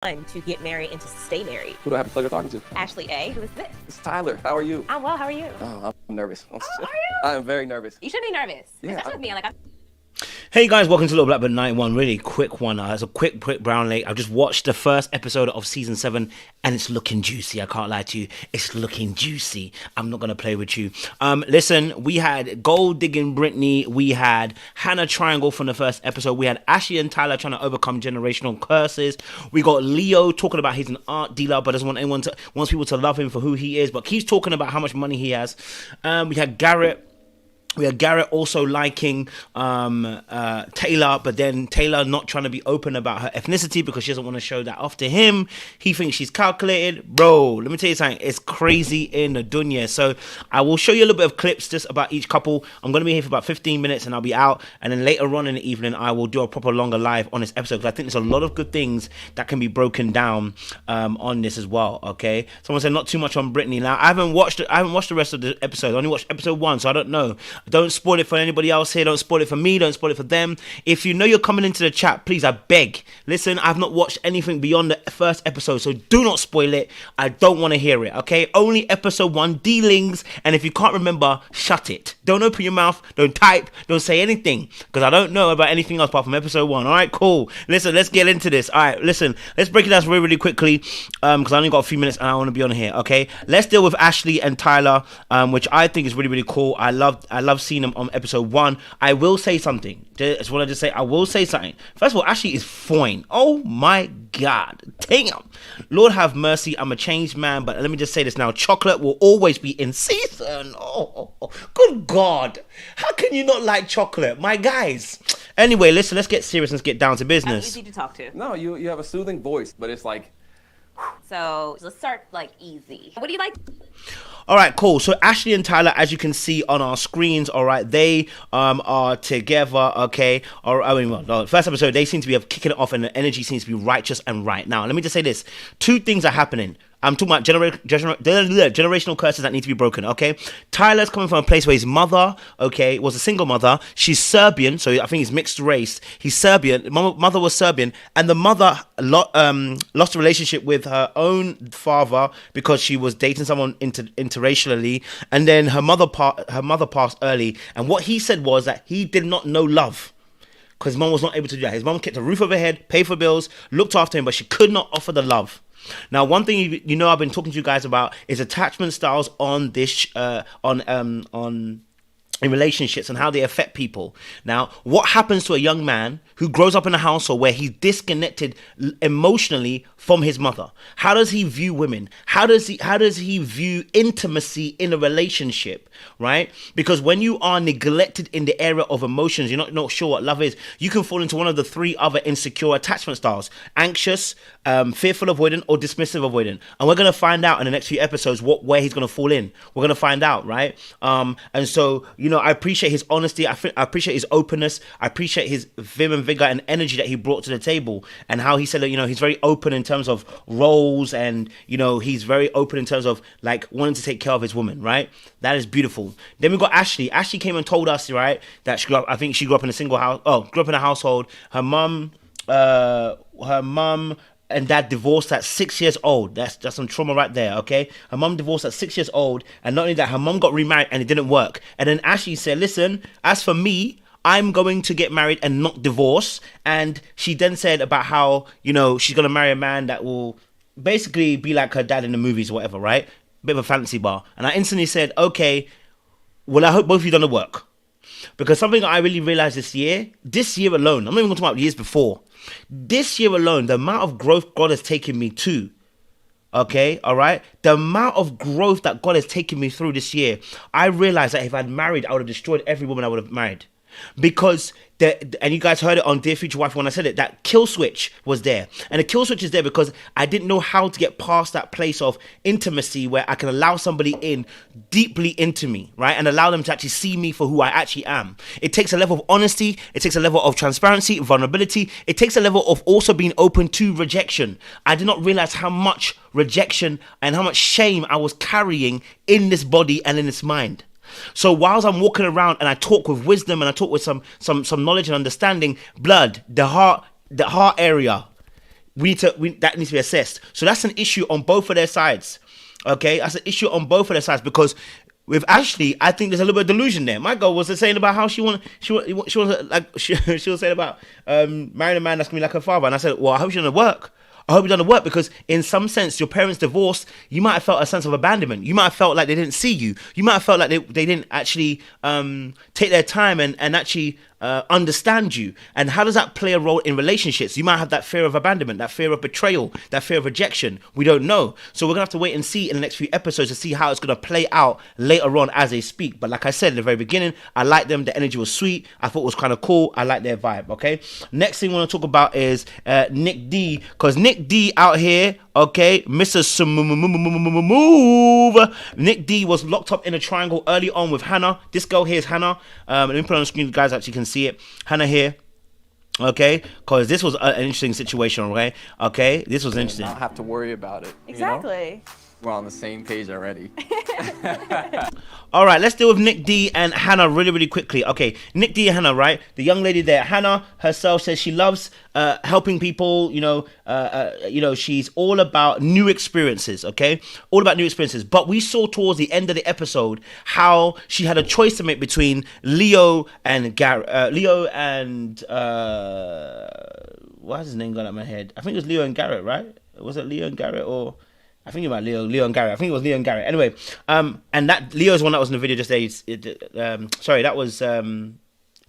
to get married and to stay married. Who do I have the pleasure of talking to? Ashley A. Who is this? It's Tyler. How are you? I'm well. How are you? Oh, I'm nervous. Oh, are you? I am very nervous. You should be nervous. Yeah, Especially with me. Like, Hey guys, welcome to Little Blackbird 91. Really quick one. It's a quick brown lake. I've just watched the first episode of season 7 and it's looking juicy. I can't lie to you. It's looking juicy. I'm not going to play with you. Listen, we had Gold Digging Brittany. We had Hannah Triangle from the first episode. We had Ashley and Tyler trying to overcome generational curses. We got Leo talking about he's an art dealer but doesn't want anyone to, wants people to love him for who he is, but keeps talking about how much money he has. We had Garrett. We had Garrett also liking Taylor, but then Taylor not trying to be open about her ethnicity because she doesn't want to show that off to him. He thinks she's calculated. Bro, let me tell you something. It's crazy in the dunya. So I will show you a little bit of clips just about each couple. I'm going to be here for about 15 minutes and I'll be out. And then later on in the evening, I will do a proper longer live on this episode because I think there's a lot of good things that can be broken down on this as well, okay? Someone said not too much on Brittany. Now, I haven't watched the rest of the episode. I only watched episode 1, so I don't know. Don't spoil it for anybody else here. Don't spoil it for me. Don't spoil it for them. If you know you're coming into the chat, please, I beg. Listen, I've not watched anything beyond the first episode, so do not spoil it. I don't want to hear it, okay? Only episode 1 dealings, and if you can't remember, shut it. Don't open your mouth. Don't type. Don't say anything, because I don't know about anything else apart from episode 1. All right, cool. Listen, let's get into this. All right, listen, let's break it down really, really quickly, because I only got a few minutes and I want to be on here, okay? Let's deal with Ashley and Tyler, which I think is really, really cool. I love seeing them on episode 1. I will say something. That's what I just say. I will say something. First of all, Ashley is fine. Oh my God. Damn. Lord have mercy. I'm a changed man, but let me just say this now. Chocolate will always be in season. Oh, good God. How can you not like chocolate? My guys. Anyway, listen, let's get serious. Let's get down to business. I'm easy to talk to. No, you have a soothing voice, but it's like... So let's start like easy. What do you like? All right, cool. So Ashley and Tyler, as you can see on our screens, all right, they are together, okay? Or I mean, well, no, first episode, they seem to be kicking it off, and the energy seems to be righteous and right. Now, let me just say this: 2 things are happening. I'm talking about generational curses that need to be broken, okay? Tyler's coming from a place where his mother, okay, was a single mother. She's Serbian, so I think he's mixed race. He's Serbian. Mother was Serbian, and the mother lost a relationship with her own father because she was dating someone interracially, and then her mother passed early. And what he said was that he did not know love, because his mom was not able to do that. His mom kept a roof over her head, paid for bills, looked after him, but she could not offer the love. Now, one thing you know I've been talking to you guys about is attachment styles on this in relationships and how they affect people. Now, what happens to a young man who grows up in a household where he's disconnected emotionally from his mother? How does he view women? How does he view intimacy in a relationship, right? Because when you are neglected in the area of emotions, you're not sure what love is, you can fall into one of the 3 other insecure attachment styles: anxious, fearful avoidant, or dismissive avoidant. And we're going to find out in the next few episodes where he's going to fall in. We're going to find out, right? And so, I appreciate his honesty. I appreciate his openness. I appreciate his vim and vigor and energy that he brought to the table, and how he said that, he's very open in terms of roles, and, he's very open in terms of like wanting to take care of his woman, right? That is beautiful. Then we got Ashley. Ashley came and told us, right, that she grew up in a single house. Oh, grew up in a household. Her mum and dad divorced at 6 years old. That's some trauma right there, okay? Her mum divorced at 6 years old, and not only that, her mum got remarried and it didn't work. And then Ashley said, listen, as for me, I'm going to get married and not divorce. And she then said about how, she's going to marry a man that will basically be like her dad in the movies or whatever, right? Bit of a fantasy bar. And I instantly said, okay, well, I hope both of you done the work. Because something I really realized this year alone, I'm not even going to talk about years before, this year alone, the amount of growth God has taken me to, okay, all right, the amount of growth that God has taken me through this year, I realized that if I'd married, I would have destroyed every woman I would have married. Because and you guys heard it on Dear Future Wife when I said it, that kill switch was there. And the kill switch is there because I didn't know how to get past that place of intimacy where I can allow somebody in deeply into me, right? And allow them to actually see me for who I actually am. It takes a level of honesty. It takes a level of transparency, vulnerability. It takes a level of also being open to rejection. I did not realize how much rejection and how much shame I was carrying in this body and in this mind. So whilst I'm walking around and I talk with wisdom and I talk with some knowledge and understanding, the heart area, that needs to be assessed. So that's an issue on both of their sides. Okay, that's an issue on both of their sides, because with Ashley, I think there's a little bit of delusion there. My girl was saying about how she was saying about marrying a man that's gonna be like her father, and I said, well, I hope she doesn't work. I hope you done the work, because in some sense, your parents divorced, you might have felt a sense of abandonment. You might have felt like they didn't see you. You might have felt like they didn't actually take their time and actually understand you. And how does that play a role in relationships? You might have that fear of abandonment, that fear of betrayal, that fear of rejection. We don't know. So we're going to have to wait and see in the next few episodes to see how it's going to play out later on as they speak. But like I said in the very beginning, I liked them. The energy was sweet. I thought it was kind of cool. I like their vibe, okay? Next thing we want to talk about is Nick D. Because Nick D out here, okay, Mr. Move. Nick D was locked up in a triangle early on with Hannah. This girl here is Hannah. Let me put it on the screen, guys, actually can see it. Hannah here. Okay, because this was an interesting situation, okay? Okay, this was interesting. Not have to worry about it. Exactly. You know? We're on the same page already. All right, let's deal with Nick D and Hannah really, really quickly. Okay, Nick D and Hannah, right? The young lady there, Hannah herself says she loves helping people. She's all about new experiences. Okay, all about new experiences. But we saw towards the end of the episode how she had a choice to make between Leo and Garrett. Why is his name gone out of my head? I think it was Leo and Garrett, right? Was it Leo and Garrett or? I think it was Leo and Garrett. I think it was Leo and Garrett. Anyway, and that Leo's one that was in the video just there. Sorry, that was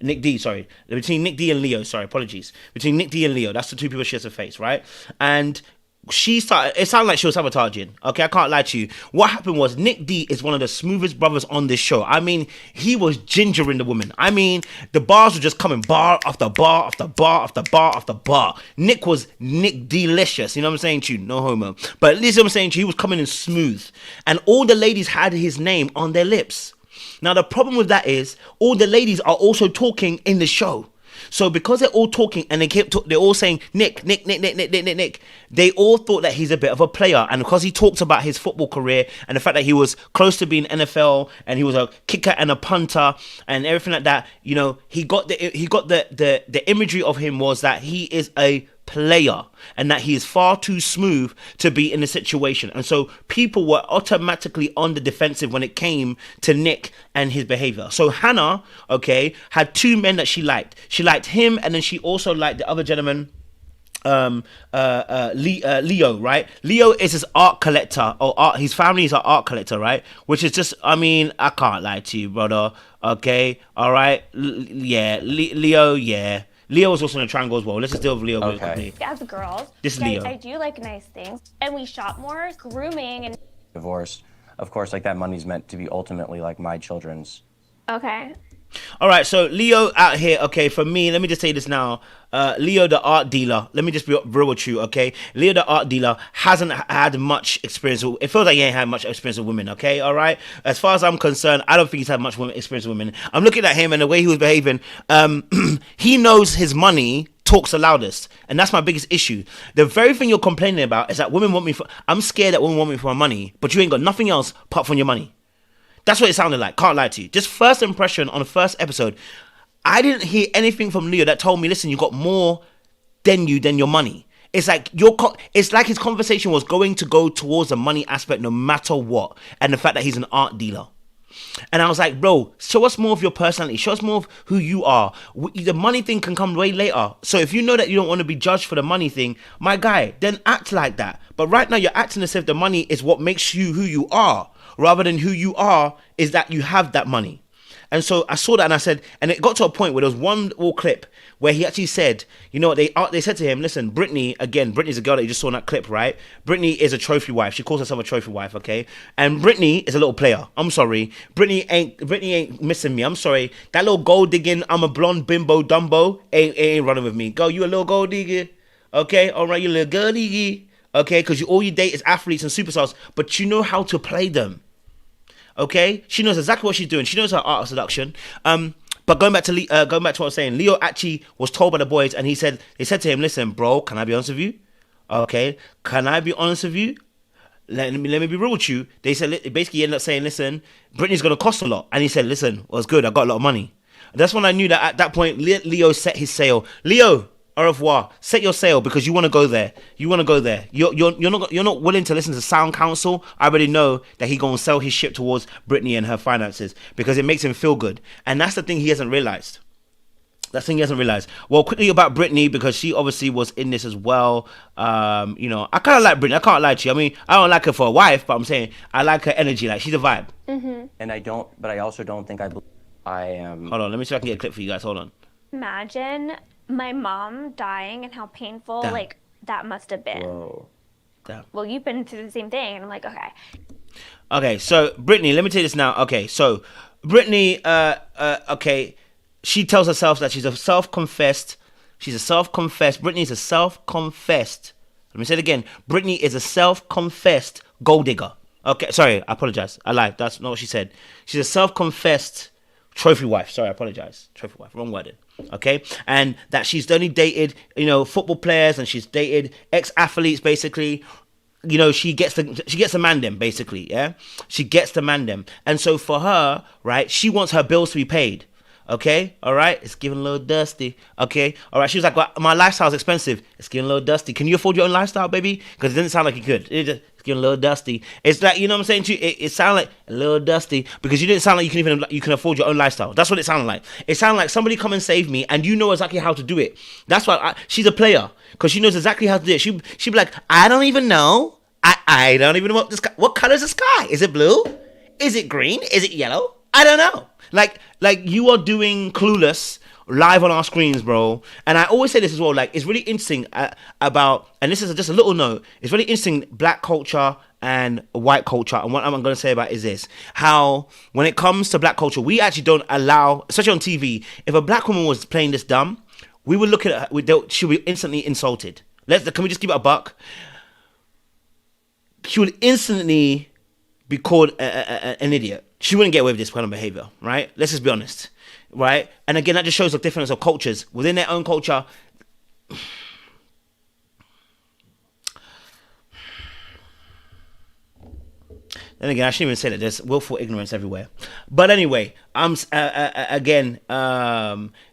Nick D. Sorry, between Nick D and Leo. Sorry, apologies. Between Nick D and Leo, that's the two people she has to face, right? And it sounded like she was sabotaging. Okay, I can't lie to you. What happened was Nick D is one of the smoothest brothers on this show. I mean, he was gingering the woman. I mean, the bars were just coming bar after bar after bar after bar after bar. Nick was Nick Delicious. You know what I'm saying to you? No homo. But listen what I'm saying to you, he was coming in smooth. And all the ladies had his name on their lips. Now, the problem with that is all the ladies are also talking in the show. So because they're all talking and they're all saying Nick, they all thought that he's a bit of a player. And because he talked about his football career and the fact that he was close to being NFL and he was a kicker and a punter and everything like that, you know, he got the imagery of him was that he is a player and that he is far too smooth to be in the situation. And so people were automatically on the defensive when it came to Nick and his behavior. So Hannah, okay, had two men that she liked. She liked him, and then she also liked the other gentleman, Leo, right? Leo is his art collector, or art, his family is an art collector, right? Which is just, I mean, I can't lie to you, brother. Okay, all right, Leo, yeah. Leo was also in a triangle as well. Let's just deal with Leo. Okay. As girls, this is Leo. I do like nice things, and we shop more, grooming, and divorced. Of course, like that money's meant to be ultimately like my children's. okay. All right, so Leo out here, okay, for me, let me just say this now. Leo, the art dealer, let me just be real with you, okay? Leo, the art dealer, hasn't had much experience. It feels like he ain't had much experience with women, okay? All right? As far as I'm concerned, I don't think he's had much experience with women. I'm looking at him and the way he was behaving. He knows his money talks the loudest, and that's my biggest issue. The very thing you're complaining about is that women want me for... I'm scared that women want me for my money, but you ain't got nothing else apart from your money. That's what it sounded like. Can't lie to you. Just first impression on the first episode, I didn't hear anything from Leo that told me, listen, you got more than your money. It's like it's like his conversation was going to go towards the money aspect no matter what, and the fact that he's an art dealer. And I was like, bro, show us more of your personality. Show us more of who you are. The money thing can come way later. So if you know that you don't want to be judged for the money thing, my guy, then act like that. But right now you're acting as if the money is what makes you who you are, rather than who you are is that you have that money. And so I saw that and I said, and it got to a point where there was one little clip where he actually said, you know, they said to him, listen, Brittany, again, Brittany's a girl that you just saw in that clip, right? Brittany is a trophy wife. She calls herself a trophy wife, okay? And Brittany is a little player. I'm sorry. Brittany ain't missing me. I'm sorry. That little gold digging, I'm a blonde bimbo dumbo, ain't running with me. Go, you a little gold digger. Okay, all right, you little gold digger. Okay, because all you date is athletes and superstars, but you know how to play them. Okay, she knows exactly what she's doing. She knows her art of seduction. But going back to what I was saying, Leo actually was told by the boys, and they said to him, "Listen, bro, can I be honest with you? Okay, can I be honest with you? Let me be real with you." They said basically he ended up saying, "Listen, Brittany's gonna cost a lot," and he said, "Listen, well, it's good. I got a lot of money." And that's when I knew that at that point Leo set his sail. Leo, Au revoir. Set your sail because you want to go there. You want to go there. You're not willing to listen to sound counsel. I already know that he gonna sell his ship towards Brittany and her finances because it makes him feel good, and that's the thing he hasn't realized. That's the thing he hasn't realized. Well, quickly about Brittany, because she obviously was in this as well. You know, I kind of like Brittany. I can't lie to you. I mean, I don't like her for a wife, but I'm saying I like her energy. Like, she's a vibe. And I also don't think I am. Hold on, let me see if I can get a clip for you guys. Hold on. Imagine my mom dying and how painful Damn. like that must have been. Whoa. Damn. Well, you've been through the same thing, and I'm like, okay. Okay, so Brittany, let me tell you this now. Okay, so Brittany, okay, she tells herself that she's a self-confessed. Brittany is a self-confessed. Let me say it again. Brittany is a self-confessed gold digger. Okay, sorry, I apologize. I lied. That's not what she said. She's a self-confessed trophy wife. Sorry, I apologize. Trophy wife, wrong wording. Okay, and that she's only dated, you know, football players, and she's dated ex-athletes, basically. You know, she gets the man them, basically. Yeah, she gets the man them, and so for her, right, she wants her bills to be paid. Okay, all right, it's getting a little dusty. Okay, all right, she was like, well, my lifestyle's expensive. It's getting a little dusty. Can you afford your own lifestyle, baby? Because it didn't sound like you could. It's getting a little dusty. It's like, you know what I'm saying to you? It sounded like a little dusty because you didn't sound like you can afford your own lifestyle. That's what it sounded like. It sounded like somebody come and save me, and you know exactly how to do it. That's why she's a player, because she knows exactly how to do it. She'd be like, I don't even know. I don't even know what color is the sky. Is it blue? Is it green? Is it yellow? I don't know. Like you are doing Clueless live on our screens, bro. And I always say this as well. Like, it's really interesting about, and this is just a little note. It's really interesting, black culture and white culture. And what I'm going to say about is this: how when it comes to black culture, we actually don't allow, especially on TV, if a black woman was playing this dumb, we would look at her. She would be instantly insulted. Can we just keep it a buck? She would instantly be called an idiot. She wouldn't get away with this kind of behavior, right? Let's just be honest, right? And again, that just shows the difference of cultures within their own culture. Then again, I shouldn't even say that. There's willful ignorance everywhere. But anyway,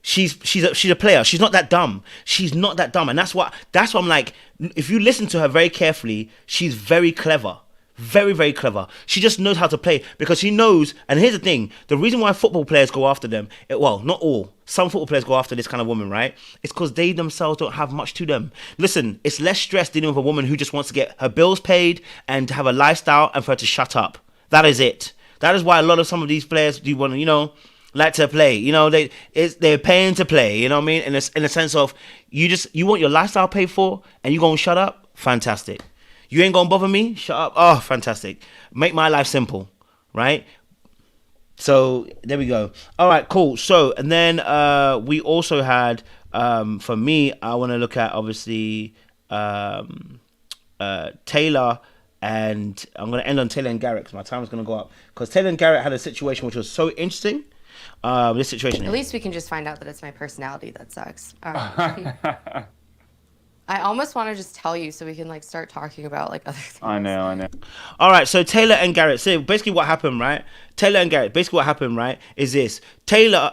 she's a player. She's not that dumb. She's not that dumb, and that's what I'm like. If you listen to her very carefully, she's very clever. Very, very clever. She just knows how to play because she knows. And here's the thing: the reason why football players go after them, well, not all. Some football players go after this kind of woman, right? It's because they themselves don't have much to them. Listen, it's less stress dealing with a woman who just wants to get her bills paid and to have a lifestyle and for her to shut up. That is it. That is why a lot of some of these players do want to, you know, like to play. You know, they're paying to play. You know what I mean? In a sense of you want your lifestyle paid for and you gonna shut up. Fantastic. You ain't gonna bother me? Shut up. Oh, fantastic. Make my life simple, right? So there we go. All right, cool. So, and then we also had, for me, I want to look at obviously Taylor, and I'm going to end on Taylor and Garrett because my time is going to go up. Because Taylor and Garrett had a situation which was so interesting. This situation. At least we can just find out that it's my personality that sucks. I almost want to just tell you so we can like start talking about like other things. I know. All right, so Taylor and Garrett. So basically, what happened, right? Taylor and Garrett. Basically, what happened, right, is this: Taylor,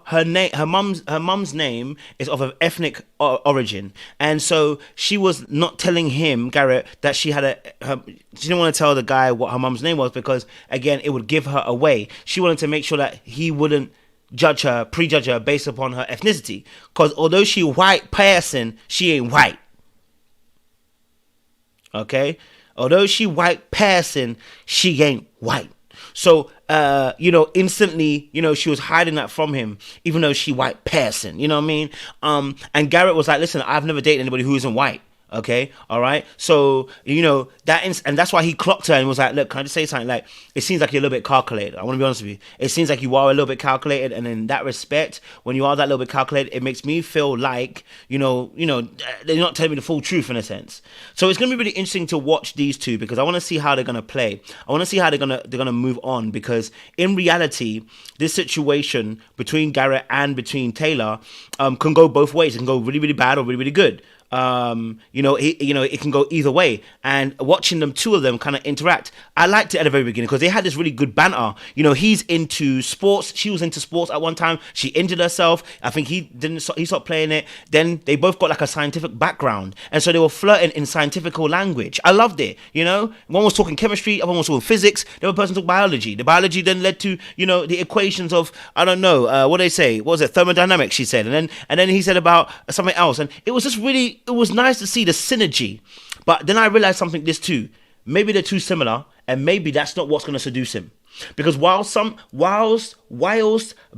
her mum's name is of an ethnic origin, and so she was not telling him, Garrett, that she didn't want to tell the guy what her mum's name was because again, it would give her away. She wanted to make sure that he wouldn't prejudge her based upon her ethnicity. Because although she white person, she ain't white. Okay? Although she white person, she ain't white. So, instantly, she was hiding that from him, even though she white person. You know what I mean? And Garrett was like, listen, I've never dated anybody who isn't white. Okay, all right. So and that's why he clocked her and was like, "Look, can I just say something? Like, it seems like you're a little bit calculated. I want to be honest with you. It seems like you are a little bit calculated, and in that respect, when you are that little bit calculated, it makes me feel like they're not telling me the full truth in a sense. So it's gonna be really interesting to watch these two because I want to see how they're gonna play. I want to see how they're gonna move on because in reality, this situation between Garrett and between Taylor can go both ways. It can go really, really bad or really, really good. it can go either way. And watching them, two of them kind of interact, I liked it at the very beginning because they had this really good banter. He's into sports, she was into sports at one time, she injured herself, I think he stopped playing it. Then they both got like a scientific background, and so they were flirting in scientific language. I loved it. One was talking chemistry, other one was talking physics, the other person took biology. The biology then led to the equations of, I don't know, what they say, what was it, thermodynamics, she said, and then he said about something else, and it was nice to see the synergy. But then I realized something, this too, maybe they're too similar, and maybe that's not what's going to seduce him. Because whilst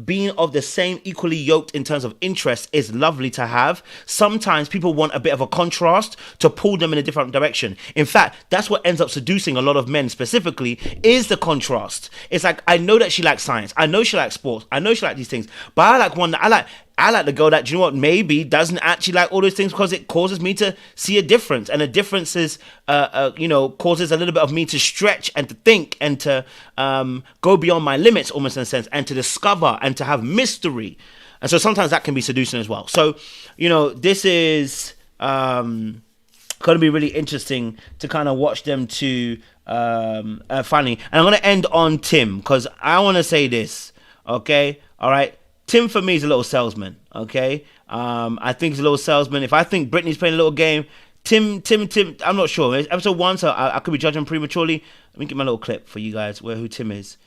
being of the same, equally yoked in terms of interest is lovely to have, sometimes people want a bit of a contrast to pull them in a different direction. In fact, that's what ends up seducing a lot of men specifically, is the contrast. It's like, I know that she likes science, I know she likes sports, I know she likes these things, but I like one that I like the girl that, maybe doesn't actually like all those things, because it causes me to see a difference. And a difference is, causes a little bit of me to stretch and to think and to go beyond my limits, almost in a sense, and to discover and to have mystery. And so sometimes that can be seducing as well. So, this is going to be really interesting to kind of watch them to finally. And I'm going to end on Tim, because I want to say this, okay? All right? Tim for me is a little salesman, okay? I think he's a little salesman. If I think Brittany's playing a little game, Tim, I'm not sure. It's episode 1, so I could be judging prematurely. Let me get my little clip for you guys who Tim is.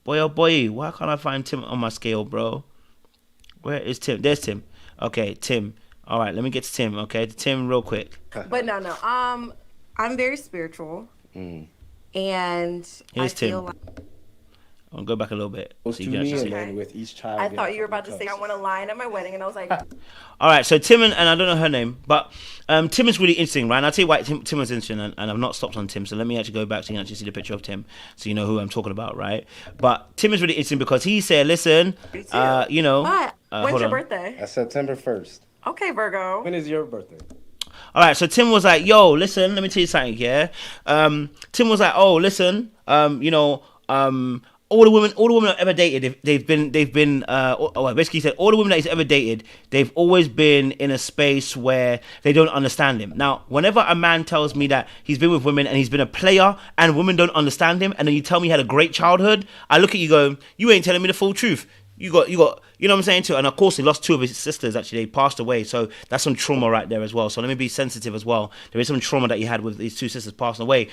Boy, oh boy, why can't I find Tim on my scale, bro? Where is Tim? There's Tim. Okay, Tim. All right, let me get to Tim, okay? To Tim real quick. But no. I'm very spiritual. And Here's I Tim. feel like... I'll go back a little bit. To me, and then with each child. I thought you were about to say I want a lion at my wedding, and I was like... All right, so Tim, and I don't know her name, but Tim is really interesting, right? And I'll tell you why Tim was interesting, and I've not stopped on Tim, so let me actually go back so you can actually see the picture of Tim, so you know who I'm talking about, right? But Tim is really interesting because he said, listen, But when's your birthday? September 1st. Okay, Virgo. When is your birthday? All right, so Tim was like, yo, listen, let me tell you something, yeah? Tim was like, oh, listen, all the women I've ever dated, basically he said all the women that he's ever dated, they've always been in a space where they don't understand him. Now, whenever a man tells me that he's been with women and he's been a player and women don't understand him, and then you tell me he had a great childhood, I look at you go, you ain't telling me the full truth. You got, you know what I'm saying too? And of course, he lost 2 of his sisters, actually. They passed away. So that's some trauma right there as well. So let me be sensitive as well. There is some trauma that he had with these 2 sisters passing away.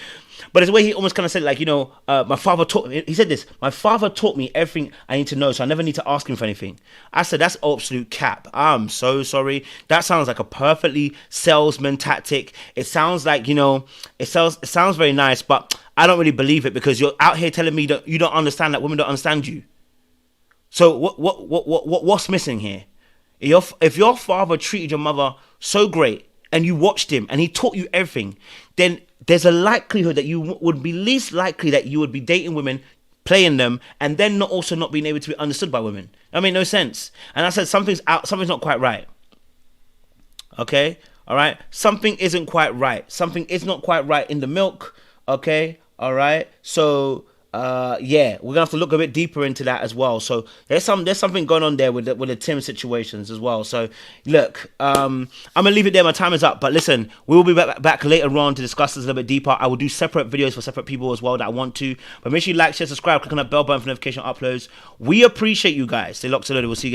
But it's the way he almost kind of said, like, my father taught me, he said this, my father taught me everything I need to know, so I never need to ask him for anything. I said, that's absolute cap. I'm so sorry. That sounds like a perfectly salesman tactic. It sounds like, it sounds very nice, but I don't really believe it, because you're out here telling me that you don't understand, that women don't understand you. So what's missing here? If your father treated your mother so great and you watched him and he taught you everything, then there's a likelihood that you would be least likely that you would be dating women, playing them, and then also not being able to be understood by women. That made no sense. And I said something's not quite right. Okay? All right? Something isn't quite right. Something is not quite right in the milk. Okay? All right? So... we're gonna have to look a bit deeper into that as well. So there's something going on there with the Tim situations as well. So look, I'm gonna leave it there. My time is up. But listen, we will be back later on to discuss this a little bit deeper. I will do separate videos for separate people as well that I want to. But make sure you like, share, subscribe, click on that bell button for notification uploads. We appreciate you guys. Stay locked and loaded. We'll see you guys.